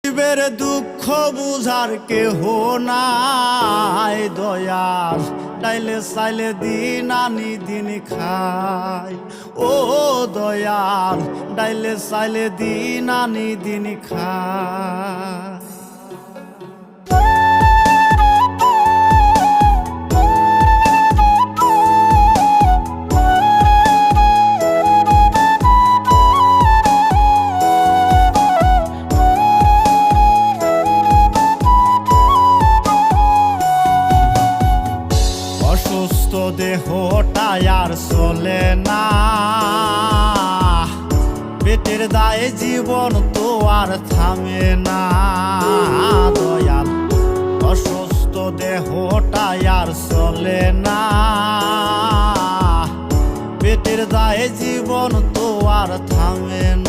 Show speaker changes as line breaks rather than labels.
জীবের দুঃখ বুঝার কেহ নাই দয়াল, ডাইলে চাইলে দিন আনি দিন খাই। ও দয়াল, ডাইলে চাইলে দিন আনি দিন খাই। অসুস্থ দেহটাই আর চলে না, পেটের দায়ে জীবন তো আর থামে না দয়াল। অসুস্থ দেহটাই আর চলে না, পেটের দায়ে জীবন তো আর থামে না।